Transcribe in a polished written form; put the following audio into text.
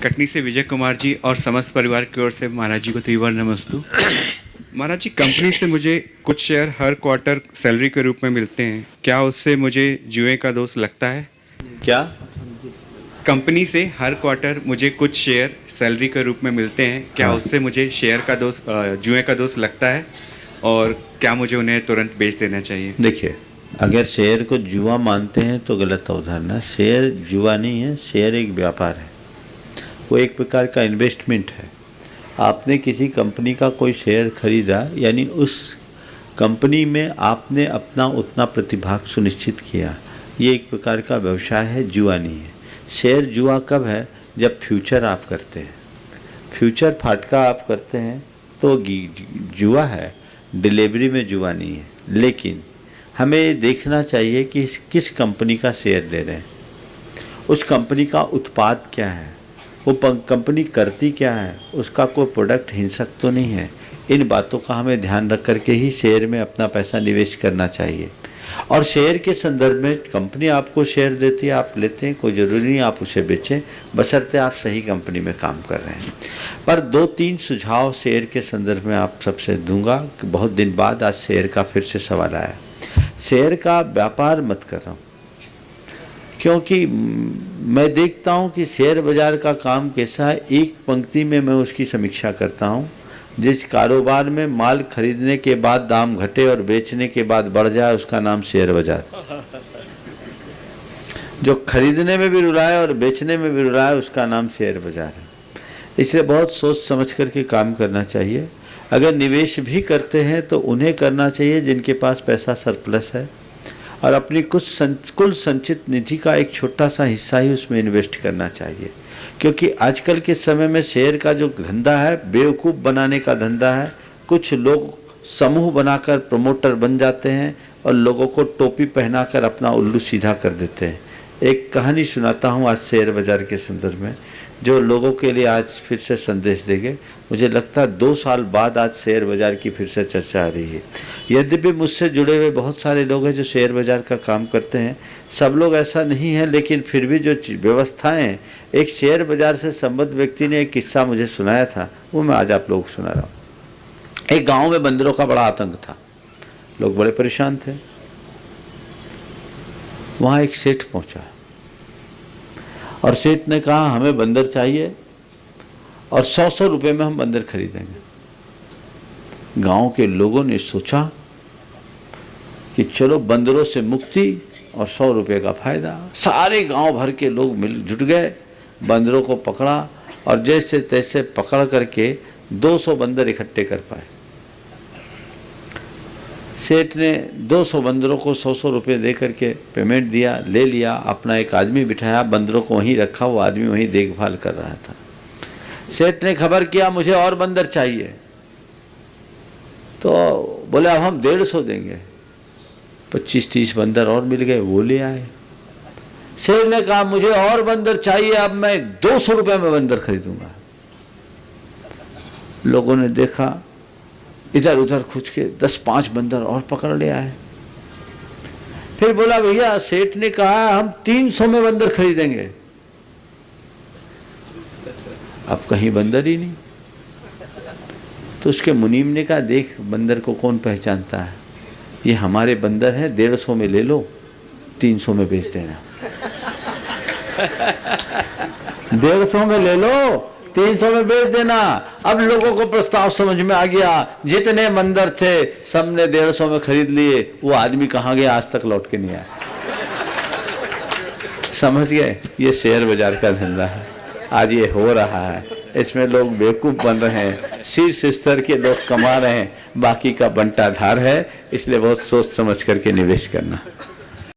कटनी से विजय कुमार जी और समस्त परिवार की ओर से महाराज जी को त्रिवार नमस्तु। महाराज जी, कंपनी से मुझे कुछ शेयर हर क्वार्टर सैलरी के रूप में मिलते हैं, क्या उससे मुझे जुए का दोष लगता है? क्या? कंपनी से हर क्वार्टर मुझे कुछ शेयर सैलरी के रूप में मिलते हैं, क्या उससे मुझे शेयर का दोष जुए का दोष लगता है और क्या मुझे उन्हें तुरंत बेच देना चाहिए? देखिए, अगर शेयर को जुआ मानते हैं तो गलत अवधारणा। शेयर जुआ नहीं है, शेयर एक व्यापार है, वो एक प्रकार का इन्वेस्टमेंट है। आपने किसी कंपनी का कोई शेयर खरीदा, यानी उस कंपनी में आपने अपना उतना प्रतिभाग सुनिश्चित किया, ये एक प्रकार का व्यवसाय है, जुआ नहीं है। शेयर जुआ कब है? जब फ्यूचर आप करते हैं, फ्यूचर फाटका आप करते हैं तो जुआ है, डिलीवरी में जुआ नहीं है। लेकिन हमें देखना चाहिए कि किस कंपनी का शेयर ले रहे हैं, उस कंपनी का उत्पाद क्या है, वो कंपनी करती क्या है, उसका कोई प्रोडक्ट हिंसक तो नहीं है। इन बातों का हमें ध्यान रख करके ही शेयर में अपना पैसा निवेश करना चाहिए। और शेयर के संदर्भ में कंपनी आपको शेयर देती है, आप लेते हैं, कोई ज़रूरी नहीं आप उसे बेचें, बशर्ते आप सही कंपनी में काम कर रहे हैं। पर 2-3 सुझाव शेयर के संदर्भ में आप सबसे दूंगा कि बहुत दिन बाद आज शेयर का फिर से सवाल आया। शेयर का व्यापार मत कर रहा हूँ, क्योंकि मैं देखता हूँ कि शेयर बाज़ार का काम कैसा है। एक पंक्ति में मैं उसकी समीक्षा करता हूँ, जिस कारोबार में माल खरीदने के बाद दाम घटे और बेचने के बाद बढ़ जाए, उसका नाम शेयर बाजार। जो खरीदने में भी रुलाए और बेचने में भी रुलाए, उसका नाम शेयर बाजार है। इसलिए बहुत सोच समझ करके काम करना चाहिए। अगर निवेश भी करते हैं तो उन्हें करना चाहिए जिनके पास पैसा सरप्लस है, और अपनी कुल संचित निधि का एक छोटा सा हिस्सा ही उसमें इन्वेस्ट करना चाहिए। क्योंकि आजकल के समय में शेयर का जो धंधा है, बेवकूफ़ बनाने का धंधा है। कुछ लोग समूह बनाकर प्रमोटर बन जाते हैं और लोगों को टोपी पहनाकर अपना उल्लू सीधा कर देते हैं। एक कहानी सुनाता हूँ आज शेयर बाज़ार के संदर्भ में, जो लोगों के लिए आज फिर से संदेश देंगे। मुझे लगता है 2 साल बाद आज शेयर बाज़ार की फिर से चर्चा आ रही है। यद्यपि मुझसे जुड़े हुए बहुत सारे लोग हैं जो शेयर बाज़ार का काम करते हैं, सब लोग ऐसा नहीं है, लेकिन फिर भी जो व्यवस्थाएं, एक शेयर बाज़ार से संबद्ध व्यक्ति ने एक किस्सा मुझे सुनाया था, वो मैं आज आप लोगों को सुना रहा हूँ। एक गाँव में बंदरों का बड़ा आतंक था, लोग बड़े परेशान थे। वहाँ एक सेठ पहुँचा और सेठ ने कहा हमें बंदर चाहिए और 100-100 रुपये में हम बंदर खरीदेंगे। गांव के लोगों ने सोचा कि चलो बंदरों से मुक्ति और 100 रुपये का फायदा। सारे गांव भर के लोग जुट गए, बंदरों को पकड़ा और जैसे तैसे पकड़ करके 200 बंदर इकट्ठे कर पाए। सेठ ने 200 बंदरों को 100-100 रुपये दे करके पेमेंट दिया, ले लिया, अपना एक आदमी बिठाया, बंदरों को वहीं रखा, वो आदमी वहीं देखभाल कर रहा था। सेठ ने खबर किया मुझे और बंदर चाहिए, तो बोले अब हम 150 देंगे। 25-30 बंदर और मिल गए, वो ले आए। सेठ ने कहा मुझे और बंदर चाहिए, अब मैं 200 रुपये में बंदर खरीदूंगा। लोगों ने देखा, इधर उधर खुच के 10-5 बंदर और पकड़ ले आए। फिर बोला भैया सेठ ने कहा हम 300 में बंदर खरीदेंगे। अब कहीं बंदर ही नहीं। तो उसके मुनीम ने कहा देख बंदर को कौन पहचानता है, ये हमारे बंदर हैं, 150 में ले लो, 300 में बेच देना। 150 में ले लो, 300 में बेच देना। अब लोगों को प्रस्ताव समझ में आ गया, जितने बंदर थे सबने 150 में खरीद लिए। वो आदमी कहाँ गया, आज तक लौट के नहीं आया। समझ गए, ये शेयर बाजार का धंधा है, आज ये हो रहा है। इसमें लोग बेवकूफ़ बन रहे हैं, शीर्ष स्तर के लोग कमा रहे हैं, बाकी का बंटाधार है। इसलिए बहुत सोच समझ करके निवेश करना।